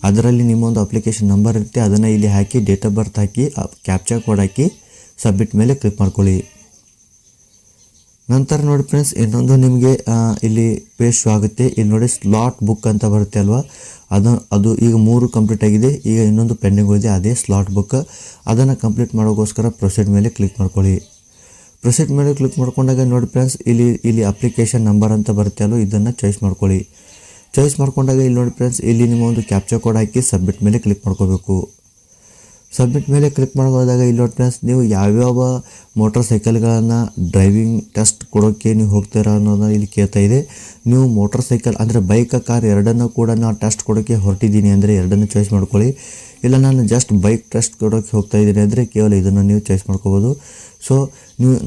ಅದರಲ್ಲಿ ನಿಮ್ಮ ಒಂದು ಅಪ್ಲಿಕೇಶನ್ ನಂಬರ್ ಇರುತ್ತೆ, ಅದನ್ನು ಇಲ್ಲಿ ಹಾಕಿ ಡೇಟ್ ಆಫ್ ಬರ್ತ್ ಹಾಕಿ ಕ್ಯಾಪ್ಚಾ ಕೋಡ್ ಹಾಕಿ ಸಬ್ಮಿಟ್ ಮೇಲೆ ಕ್ಲಿಕ್ ಮಾಡ್ಕೊಳ್ಳಿ. ನಂತರ ನೋಡಿ ಫ್ರೆಂಡ್ಸ್ ಇನ್ನೊಂದು ನಿಮಗೆ ಇಲ್ಲಿ ಪೇಜ್ ಶೋ ಆಗುತ್ತೆ. ಇಲ್ಲಿ ನೋಡಿ ಸ್ಲಾಟ್ ಬುಕ್ ಅಂತ ಬರುತ್ತೆ ಅಲ್ವಾ, ಅದು ಈಗ 3 ಕಂಪ್ಲೀಟ್ ಆಗಿದೆ. ಈಗ ಇನ್ನೊಂದು ಪೆಂಡಿಂಗ್ ಉಳಿದೆ, ಅದೇ ಸ್ಲಾಟ್ ಬುಕ್. ಅದನ್ನು ಕಂಪ್ಲೀಟ್ ಮಾಡೋಕ್ಕೋಸ್ಕರ ಪ್ರೊಸೀಡ್ ಮೇಲೆ ಕ್ಲಿಕ್ ಮಾಡ್ಕೊಳ್ಳಿ. ಪ್ರೊಸೀಡ್ ಮೇಲೆ ಕ್ಲಿಕ್ ಮಾಡ್ಕೊಂಡಾಗ ನೋಡಿ ಫ್ರೆಂಡ್ಸ್ ಇಲ್ಲಿ ಅಪ್ಲಿಕೇಶನ್ ನಂಬರ್ ಅಂತ ಬರುತ್ತೆ ಅಲ್ವ, ಇದನ್ನು ಚಾಯ್ಸ್ ಮಾಡ್ಕೊಳ್ಳಿ. ಚಾಯ್ಸ್ ಮಾಡ್ಕೊಂಡಾಗ ಇಲ್ಲಿ ನೋಡಿ ಫ್ರೆಂಡ್ಸ್ ಇಲ್ಲಿ ನಿಮ್ಮ ಒಂದು ಕ್ಯಾಪ್ಚಾ ಕೋಡ್ ಹಾಕಿ ಸಬ್ಮಿಟ್ ಮೇಲೆ ಕ್ಲಿಕ್ ಮಾಡ್ಕೋಬೇಕು. ಸಬ್ಮಿಟ್ ಮೇಲೆ ಕ್ಲಿಕ್ ಮಾಡೋದಾಗ ಇಲ್ಲಿ ನೋಡಿ ಫ್ರೆಂಡ್ಸ್ ನೀವು ಯಾವ್ಯಾವ ಮೋಟರ್ ಸೈಕಲ್ಗಳನ್ನು ಡ್ರೈವಿಂಗ್ ಟೆಸ್ಟ್ ಕೊಡೋಕ್ಕೆ ನೀವು ಹೋಗ್ತೀರಾ ಅನ್ನೋದನ್ನ ಇಲ್ಲಿ ಕೇಳ್ತಾ ಇದೆ. ನೀವು ಮೋಟರ್ ಸೈಕಲ್ ಅಂದರೆ ಬೈಕ್ ಕಾರ್ ಎರಡನ್ನೂ ಕೂಡ ನಾನು ಟೆಸ್ಟ್ ಕೊಡೋಕ್ಕೆ ಹೊರಟಿದ್ದೀನಿ ಅಂದರೆ ಎರಡನ್ನೂ ಚಾಯ್ಸ್ ಮಾಡ್ಕೊಳ್ಳಿ. ಇಲ್ಲ ನಾನು ಜಸ್ಟ್ ಬೈಕ್ ಟೆಸ್ಟ್ ಕೊಡೋಕ್ಕೆ ಹೋಗ್ತಾ ಇದ್ದೀನಿ ಅಂದರೆ ಕೇವಲ ಇದನ್ನು ನೀವು ಚಾಯ್ಸ್ ಮಾಡ್ಕೋಬೋದು. ಸೊ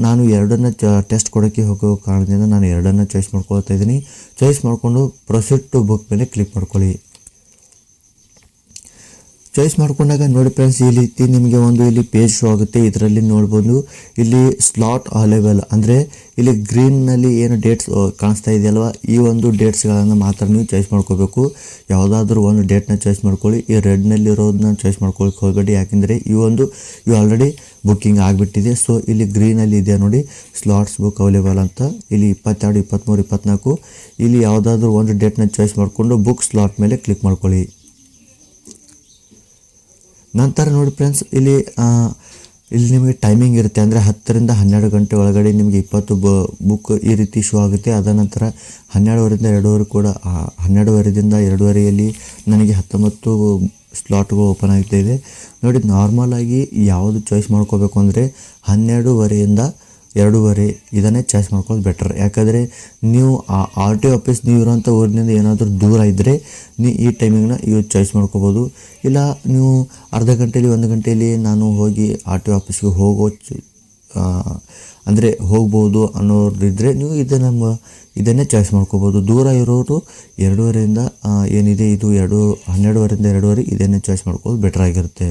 ನಾನು ಎರಡನ್ನು ಟೆಸ್ಟ್ ಕೊಡೋಕ್ಕೆ ಹೋಗೋ ಕಾರಣದಿಂದ ನಾನು ಎರಡನ್ನು ಚಾಯ್ಸ್ ಮಾಡ್ಕೊಳ್ತಾ ಇದ್ದೀನಿ. ಚಾಯ್ಸ್ ಮಾಡಿಕೊಂಡು ಪ್ರೊಸೀಡ್ ಟು ಬುಕ್ ಮೇಲೆ ಕ್ಲಿಕ್ ಮಾಡ್ಕೊಳ್ಳಿ. ಚಾಯ್ಸ್ ಮಾಡ್ಕೊಂಡಾಗ ನೋಡಿ ಫ್ರೆಂಡ್ಸ್ ಈ ರೀತಿ ನಿಮಗೆ ಒಂದು ಇಲ್ಲಿ ಪೇಜ್ ಶೋ ಆಗುತ್ತೆ. ಇದರಲ್ಲಿ ನೋಡ್ಬೋದು ಇಲ್ಲಿ ಸ್ಲಾಟ್ ಅವೈಲೇಬಲ್ ಅಂದರೆ ಇಲ್ಲಿ ಗ್ರೀನ್ನಲ್ಲಿ ಏನು ಡೇಟ್ಸ್ ಕಾಣಿಸ್ತಾ ಇದೆಯಲ್ವ, ಈ ಒಂದು ಡೇಟ್ಸ್ಗಳನ್ನು ಮಾತ್ರ ನೀವು ಚಾಯ್ಸ್ ಮಾಡ್ಕೋಬೇಕು. ಯಾವುದಾದ್ರೂ ಒಂದು ಡೇಟ್ನ ಚಾಯ್ಸ್ ಮಾಡ್ಕೊಳ್ಳಿ. ಈ ರೆಡ್ನಲ್ಲಿರೋದನ್ನ ಚಾಯ್ಸ್ ಮಾಡ್ಕೊಳ್ಳೋಕೆ ಹೋಗಬೇಡಿ, ಯಾಕೆಂದರೆ ಇವು ಆಲ್ರೆಡಿ ಬುಕ್ಕಿಂಗ್ ಆಗಿಬಿಟ್ಟಿದೆ. ಸೊ ಇಲ್ಲಿ ಗ್ರೀನಲ್ಲಿ ಇದೆ ನೋಡಿ ಸ್ಲಾಟ್ಸ್ ಬುಕ್ ಅವೈಲೇಬಲ್ ಅಂತ, ಇಲ್ಲಿ 22, 23, 24 ಇಲ್ಲಿ ಯಾವುದಾದ್ರೂ ಒಂದು ಡೇಟ್ನ ಚಾಯ್ಸ್ ಮಾಡಿಕೊಂಡು ಬುಕ್ ಸ್ಲಾಟ್ ಮೇಲೆ ಕ್ಲಿಕ್ ಮಾಡ್ಕೊಳ್ಳಿ. ನಂತರ ನೋಡಿ ಫ್ರೆಂಡ್ಸ್ ಇಲ್ಲಿ ನಿಮಗೆ ಟೈಮಿಂಗ್ ಇರುತ್ತೆ, ಅಂದರೆ 10 ರಿಂದ 12 ಗಂಟೆ ಒಳಗಡೆ ನಿಮಗೆ 20 ಬುಕ್ ಈ ರೀತಿ ಶೋ ಆಗುತ್ತೆ. ಅದ ನಂತರ 12 ರಿಂದ 2 ಕೂಡ 12ರಿಂದ 2:30 ನನಗೆ 19 ಸ್ಲಾಟ್ಗಳು ಓಪನ್ ಆಗ್ತಾ ಇದೆ. ನೋಡಿ ನಾರ್ಮಲ್ ಆಗಿ ಯಾವುದು ಚಾಯ್ಸ್ ಮಾಡ್ಕೋಬೇಕು ಅಂದರೆ 12:30ರಿಂದ 2:30 ಇದನ್ನೇ ಚಾಯ್ಸ್ ಮಾಡ್ಕೊಳ್ಳೋದು ಬೆಟರ್. ಯಾಕಂದರೆ ನೀವು ಆರ್ ಟಿ ಆಫೀಸ್ ನೀವು ಇರೋಂಥ ಊರಿನಿಂದ ಏನಾದರೂ ದೂರ ಇದ್ದರೆ ನೀವು ಈ ಟೈಮಿಂಗ್ನ ಚಾಯ್ಸ್ ಮಾಡ್ಕೋಬೋದು. ಇಲ್ಲ ನೀವು ಅರ್ಧ ಗಂಟೆಯಲ್ಲಿ 1 ಗಂಟೆಯಲ್ಲಿ ನಾನು ಹೋಗಿ ಆರ್ ಟಿ ಆಫೀಸ್ಗೆ ಅಂದರೆ ಹೋಗ್ಬೋದು ಅನ್ನೋರಿದ್ದರೆ ನೀವು ಇದನ್ನೇ ಚಾಯ್ಸ್ ಮಾಡ್ಕೋಬೋದು. ದೂರ ಇರೋರು 2:30ರಿಂದ ಏನಿದೆ ಇದು 12:30ರಿಂದ 2:30 ಇದನ್ನೇ ಚಾಯ್ಸ್ ಮಾಡ್ಕೊಳ್ಳೋದು ಬೆಟರ್ ಆಗಿರುತ್ತೆ.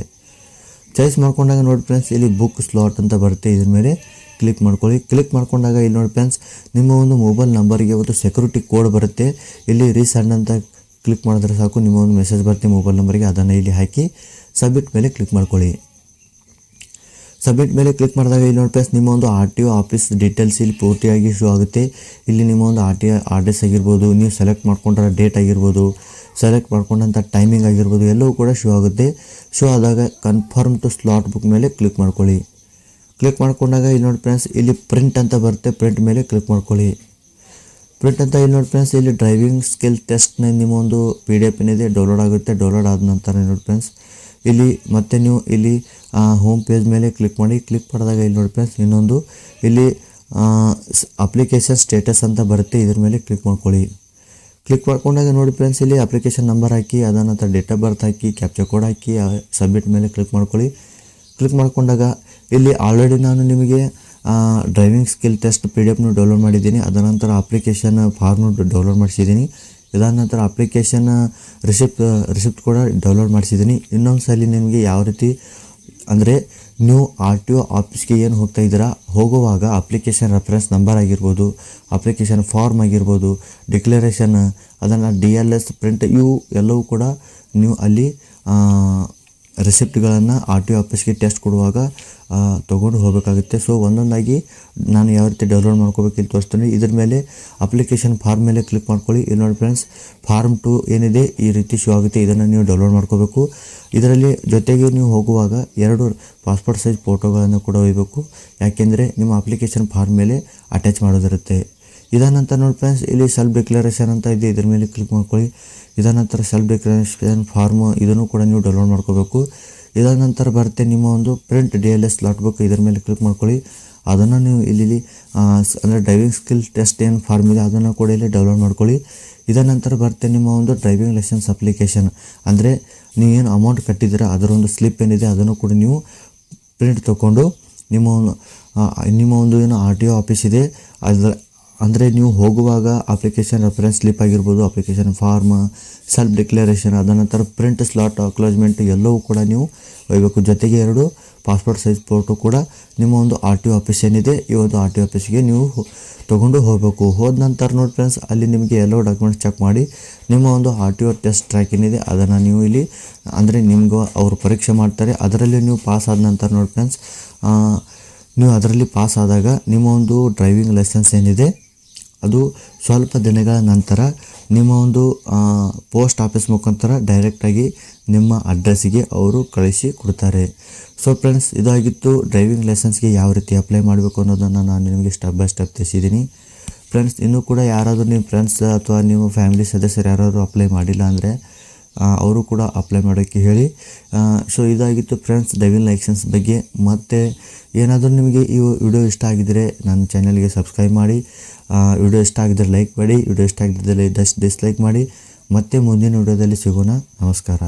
ಚಾಯ್ಸ್ ಮಾಡ್ಕೊಂಡಾಗ ನೋಡಿ ಫ್ರೆಂಡ್ಸ್ ಇಲ್ಲಿ ಬುಕ್ ಸ್ಲಾಟ್ ಅಂತ ಬರುತ್ತೆ, ಇದ್ರ ಮೇಲೆ ಕ್ಲಿಕ್ ಮಾಡ್ಕೊಳ್ಳಿ. ಕ್ಲಿಕ್ ಮಾಡ್ಕೊಂಡಾಗ ಇಲ್ಲಿ ನೋಡಿ ಫ್ರೆಂಡ್ಸ್ ನಿಮ್ಮ ಒಂದು ಮೊಬೈಲ್ ನಂಬರ್ಗೆ ಒಂದು ಸೆಕ್ಯೂರಿಟಿ ಕೋಡ್ ಬರುತ್ತೆ. ಇಲ್ಲಿ ರೀಸೆಂಡ್ ಅಂತ ಕ್ಲಿಕ್ ಮಾಡಿದ್ರೆ ಸಾಕು, ನಿಮ್ಮ ಒಂದು ಮೆಸೇಜ್ ಬರುತ್ತೆ ಮೊಬೈಲ್ ನಂಬರ್ಗೆ, ಅದನ್ನು ಇಲ್ಲಿ ಹಾಕಿ ಸಬ್ಮಿಟ್ ಮೇಲೆ ಕ್ಲಿಕ್ ಮಾಡ್ಕೊಳ್ಳಿ. ಸಬ್ಮಿಟ್ ಮೇಲೆ ಕ್ಲಿಕ್ ಮಾಡಿದಾಗ ಇಲ್ಲಿ ನೋಡಿ ಫ್ರೆಂಡ್ಸ್ ನಿಮ್ಮ ಒಂದು R T O office details ಇಲ್ಲಿ ಪೂರ್ತಿಯಾಗಿ ಶೋ ಆಗುತ್ತೆ. ಇಲ್ಲಿ ನಿಮ್ಮ ಒಂದು ಅಡ್ರೆಸ್ ಆಗಿರ್ಬೋದು, ನೀವು ಸೆಲೆಕ್ಟ್ ಮಾಡ್ಕೊಂಡ್ರ ಡೇಟ್ ಆಗಿರ್ಬೋದು, ಸೆಲೆಕ್ಟ್ ಮಾಡ್ಕೊಂಡಂಥ ಟೈಮಿಂಗ್ ಆಗಿರ್ಬೋದು ಎಲ್ಲವೂ ಕೂಡ ಶೋ ಆಗುತ್ತೆ. ಶೋ ಆದಾಗ ಕನ್ಫರ್ಮ್ ಟು ಸ್ಲಾಟ್ ಬುಕ್ ಮೇಲೆ ಕ್ಲಿಕ್ ಮಾಡ್ಕೊಳ್ಳಿ. ಕ್ಲಿಕ್ ಮಾಡ್ಕೊಂಡಾಗ ಇಲ್ಲಿ ನೋಡಿ ಫ್ರೆಂಡ್ಸ್ ಇಲ್ಲಿ ಪ್ರಿಂಟ್ ಅಂತ ಬರುತ್ತೆ, ಪ್ರಿಂಟ್ ಮೇಲೆ ಕ್ಲಿಕ್ ಮಾಡ್ಕೊಳ್ಳಿ. ಪ್ರಿಂಟ್ ಅಂತ ಇಲ್ಲಿ ನೋಡಿ ಫ್ರೆಂಡ್ಸ್ ಇಲ್ಲಿ ಡ್ರೈವಿಂಗ್ ಸ್ಕಿಲ್ ಟೆಸ್ಟ್ನ ನಿಮ್ಮ ಒಂದು PDF ಏನಿದೆ ಡೌನ್ಲೋಡ್ ಆಗುತ್ತೆ. ಡೌನ್ಲೋಡ್ ಆದ ನಂತರ ನೋಡಿ ಫ್ರೆಂಡ್ಸ್ ಇಲ್ಲಿ ಮತ್ತೆ ನೀವು ಇಲ್ಲಿ ಹೋಮ್ ಪೇಜ್ ಮೇಲೆ ಕ್ಲಿಕ್ ಮಾಡಿ. ಕ್ಲಿಕ್ ಮಾಡಿದಾಗ ಇಲ್ಲಿ ನೋಡಿ ಫ್ರೆಂಡ್ಸ್ ಇನ್ನೊಂದು ಇಲ್ಲಿ ಅಪ್ಲಿಕೇಶನ್ ಸ್ಟೇಟಸ್ ಅಂತ ಬರುತ್ತೆ, ಇದ್ರ ಮೇಲೆ ಕ್ಲಿಕ್ ಮಾಡ್ಕೊಳ್ಳಿ. ಕ್ಲಿಕ್ ಮಾಡ್ಕೊಂಡಾಗ ನೋಡಿ ಫ್ರೆಂಡ್ಸ್ ಇಲ್ಲಿ ಅಪ್ಲಿಕೇಶನ್ ನಂಬರ್ ಹಾಕಿ, ಅದ ನಂತರ ಡೇಟ್ ಆಫ್ ಬರ್ತ್ ಹಾಕಿ, ಕ್ಯಾಪ್ಚಾ ಕೋಡ್ ಹಾಕಿ ಸಬ್ಮಿಟ್ ಮೇಲೆ ಕ್ಲಿಕ್ ಮಾಡ್ಕೊಳ್ಳಿ. ಕ್ಲಿಕ್ ಮಾಡ್ಕೊಂಡಾಗ ಇಲ್ಲಿ ಆಲ್ರೆಡಿ ನಾನು ನಿಮಗೆ driving skill test PDF download ಮಾಡಿದ್ದೀನಿ. ಅದ ನಂತರ ಅಪ್ಲಿಕೇಶನ್ ಫಾರ್ಮ್ನು ಡೌನ್ಲೋಡ್ ಮಾಡಿಸಿದ್ದೀನಿ. ಇದಾದ ನಂತರ ಅಪ್ಲಿಕೇಶನ್ ರಿಸಿಪ್ಟ್ ಕೂಡ ಡೌನ್ಲೋಡ್ ಮಾಡಿಸಿದ್ದೀನಿ. ಇನ್ನೊಂದು ಸಲ ನಿಮಗೆ ಯಾವ ರೀತಿ ಅಂದರೆ ನೀವು ಆರ್ ಟಿ ಒ ಆಫೀಸ್ಗೆ ಏನು ಹೋಗ್ತಾ ಇದ್ದೀರಾ, ಹೋಗುವಾಗ ಅಪ್ಲಿಕೇಶನ್ ರೆಫರೆನ್ಸ್ ನಂಬರ್ ಆಗಿರ್ಬೋದು, ಅಪ್ಲಿಕೇಶನ್ ಫಾರ್ಮ್ ಆಗಿರ್ಬೋದು, ಡಿಕ್ಲರೇಷನ್, ಅದನ್ನು DLS ಪ್ರಿಂಟ್, ಇವು ಎಲ್ಲವೂ ಕೂಡ ನೀವು ಅಲ್ಲಿ ರೆಸಿಪ್ಟ್ಗಳನ್ನು ಆರ್ ಟಿ ಒ ಆಫೀಸ್ಗೆ ಟೆಸ್ಟ್ ಕೊಡುವಾಗ ತೊಗೊಂಡು ಹೋಗಬೇಕಾಗುತ್ತೆ. ಸೊ ಒಂದೊಂದಾಗಿ ನಾನು ಯಾವ ರೀತಿ ಡೌನ್ಲೋಡ್ ಮಾಡ್ಕೋಬೇಕು ಇಲ್ಲಿ ತೋರಿಸ್ತೀನಿ. ಇದ್ರ ಮೇಲೆ ಅಪ್ಲಿಕೇಶನ್ ಫಾರ್ಮ್ ಮೇಲೆ ಕ್ಲಿಕ್ ಮಾಡ್ಕೊಳ್ಳಿ. ಇಲ್ಲಿ ನೋಡಿ ಫ್ರೆಂಡ್ಸ್, ಫಾರ್ಮ್ 2 ಏನಿದೆ ಈ ರೀತಿ ಶೋ ಆಗುತ್ತೆ. ಇದನ್ನು ನೀವು ಡೌನ್ಲೋಡ್ ಮಾಡ್ಕೋಬೇಕು. ಇದರಲ್ಲಿ ಜೊತೆಗೆ ನೀವು ಹೋಗುವಾಗ 2 ಪಾಸ್ಪೋರ್ಟ್ ಸೈಜ್ ಫೋಟೋಗಳನ್ನು ಕೂಡ ಒಯ್ಯಬೇಕು. ಯಾಕೆಂದರೆ ನಿಮ್ಮ ಅಪ್ಲಿಕೇಶನ್ ಫಾರ್ಮ್ ಮೇಲೆ ಅಟ್ಯಾಚ್ ಮಾಡೋದಿರುತ್ತೆ. ಇದಾನಂತರ ನೋಡಿ ಫ್ರೆಂಡ್ಸ್, ಇಲ್ಲಿ ಸೆಲ್ಫ್ ಡಿಕ್ಲರೇಷನ್ ಅಂತ ಇದೆ, ಇದ್ರ ಮೇಲೆ ಕ್ಲಿಕ್ ಮಾಡ್ಕೊಳ್ಳಿ. ಇದಾನಂತರ ಸೆಲ್ಫ್ ಡಿಕ್ಲರೇಷನ್ ಫಾರ್ಮ್ ಇದನ್ನು ಕೂಡ ನೀವು ಡೌನ್ಲೋಡ್ ಮಾಡ್ಕೋಬೇಕು. ಇದಾದ ನಂತರ ಬರುತ್ತೆ ನಿಮ್ಮ ಒಂದು ಪ್ರಿಂಟ್ DLS ಸ್ಲಾಟ್ ಬುಕ್, ಇದರ ಮೇಲೆ ಕ್ಲಿಕ್ ಮಾಡ್ಕೊಳ್ಳಿ. ಅದನ್ನು ನೀವು ಇಲ್ಲಿ ಅಂದರೆ ಡ್ರೈವಿಂಗ್ ಸ್ಕಿಲ್ ಟೆಸ್ಟ್ ಏನು ಫಾರ್ಮ್ ಇದೆ ಅದನ್ನು ಕೂಡ ಇಲ್ಲಿ ಡೌನ್ಲೋಡ್ ಮಾಡ್ಕೊಳ್ಳಿ. ಇದಾದ ನಂತರ ಬರುತ್ತೆ ನಿಮ್ಮ ಒಂದು ಡ್ರೈವಿಂಗ್ ಲೈಸೆನ್ಸ್ ಅಪ್ಲಿಕೇಶನ್, ಅಂದರೆ ನೀವೇನು ಅಮೌಂಟ್ ಕಟ್ಟಿದ್ದೀರ ಅದರ ಒಂದು ಸ್ಲಿಪ್ ಏನಿದೆ ಅದನ್ನು ಕೂಡ ನೀವು ಪ್ರಿಂಟ್ ತೊಗೊಂಡು ನಿಮ್ಮ ಒಂದು ಏನು RTO ಆಫೀಸ್ ಇದೆ ಅದರ ಅಂದರೆ ನೀವು ಹೋಗುವಾಗ ಅಪ್ಲಿಕೇಶನ್ ರೆಫರೆನ್ಸ್ ಸ್ಲಿಪ್ ಆಗಿರ್ಬೋದು, ಅಪ್ಲಿಕೇಶನ್ ಫಾರ್ಮ್, ಸೆಲ್ಫ್ ಡಿಕ್ಲರೇಷನ್, ಅದ ನಂತರ ಪ್ರಿಂಟ್ ಸ್ಲಾಟ್ ಅಕ್ಲಾಜ್ಮೆಂಟ್ ಎಲ್ಲವೂ ಕೂಡ ನೀವು ಒಯ್ಯಬೇಕು. ಜೊತೆಗೆ 2 ಪಾಸ್ಪೋರ್ಟ್ ಸೈಜ್ ಫೋಟೋ ಕೂಡ ನಿಮ್ಮ ಒಂದು RTO ಆಫೀಸ್ ಏನಿದೆ ಈ ಒಂದು RTO ಆಫೀಸ್ಗೆ ನೀವು ತೊಗೊಂಡು ಹೋಗಬೇಕು. ಹೋದ ನಂತರ ನೋಡಿ ಫ್ರೆಂಡ್ಸ್, ಅಲ್ಲಿ ನಿಮಗೆ ಎಲ್ಲೋ ಡಾಕ್ಯುಮೆಂಟ್ಸ್ ಚೆಕ್ ಮಾಡಿ ನಿಮ್ಮ ಒಂದು RTO ಟೆಸ್ಟ್ ಟ್ರ್ಯಾಕ್ ಏನಿದೆ ಅದನ್ನು ನೀವು ಇಲ್ಲಿ ಅಂದರೆ ನಿಮಗೂ ಅವರು ಪರೀಕ್ಷೆ ಮಾಡ್ತಾರೆ. ಅದರಲ್ಲಿ ನೀವು ಪಾಸ್ ಆದ ನಂತರ ನೋಡಿ ಫ್ರೆಂಡ್ಸ್, ನೀವು ಅದರಲ್ಲಿ ಪಾಸ್ ಆದಾಗ ನಿಮ್ಮ ಒಂದು ಡ್ರೈವಿಂಗ್ ಲೈಸೆನ್ಸ್ ಏನಿದೆ ಅದು ಸ್ವಲ್ಪ ದಿನಗಳ ನಂತರ ನಿಮ್ಮ ಒಂದು ಪೋಸ್ಟ್ ಆಫೀಸ್ ಮುಖಾಂತರ ಡೈರೆಕ್ಟಾಗಿ ನಿಮ್ಮ ಅಡ್ರೆಸ್ಸಿಗೆ ಅವರು ಕಳಿಸಿ ಕೊಡ್ತಾರೆ. ಸೊ ಫ್ರೆಂಡ್ಸ್, ಇದಾಗಿತ್ತು ಡ್ರೈವಿಂಗ್ ಲೈಸೆನ್ಸ್ಗೆ ಯಾವ ರೀತಿ ಅಪ್ಲೈ ಮಾಡಬೇಕು ಅನ್ನೋದನ್ನು ನಾನು ನಿಮಗೆ ಸ್ಟೆಪ್ ಬೈ ಸ್ಟೆಪ್ ತಿಳಿಸಿದ್ದೀನಿ. ಫ್ರೆಂಡ್ಸ್, ಇನ್ನೂ ಕೂಡ ಯಾರಾದರೂ ನಿಮ್ಮ ಫ್ರೆಂಡ್ಸ್ ಅಥವಾ ನಿಮ್ಮ ಫ್ಯಾಮಿಲಿ ಸದಸ್ಯರು ಯಾರಾದರೂ ಅಪ್ಲೈ ಮಾಡಿಲ್ಲ ಅಂದರೆ ಅವರು ಕೂಡ ಅಪ್ಲೈ ಮಾಡೋಕ್ಕೆ ಹೇಳಿ. ಸೊ ಇದಾಗಿತ್ತು ಫ್ರೆಂಡ್ಸ್ ಡ್ರೈವಿಂಗ್ ಲೈಸೆನ್ಸ್ ಬಗ್ಗೆ. ಮತ್ತು ಏನಾದರೂ ನಿಮಗೆ ಈ ವಿಡಿಯೋ ಇಷ್ಟ ಆಗಿದ್ದರೆ ನನ್ನ ಚಾನಲ್ಗೆ ಸಬ್ಸ್ಕ್ರೈಬ್ ಮಾಡಿ. ವಿಡಿಯೋ ಇಷ್ಟ ಆಗಿದ್ದರೆ ಲೈಕ್ ಮಾಡಿ, ವಿಡಿಯೋ ಇಷ್ಟ ಆಗಿದ್ದರೆ ಡಿಸ್ಲೈಕ್ ಮಾಡಿ. ಮತ್ತೆ ಮುಂದಿನ ವಿಡಿಯೋದಲ್ಲಿ ಸಿಗೋಣ. ನಮಸ್ಕಾರ.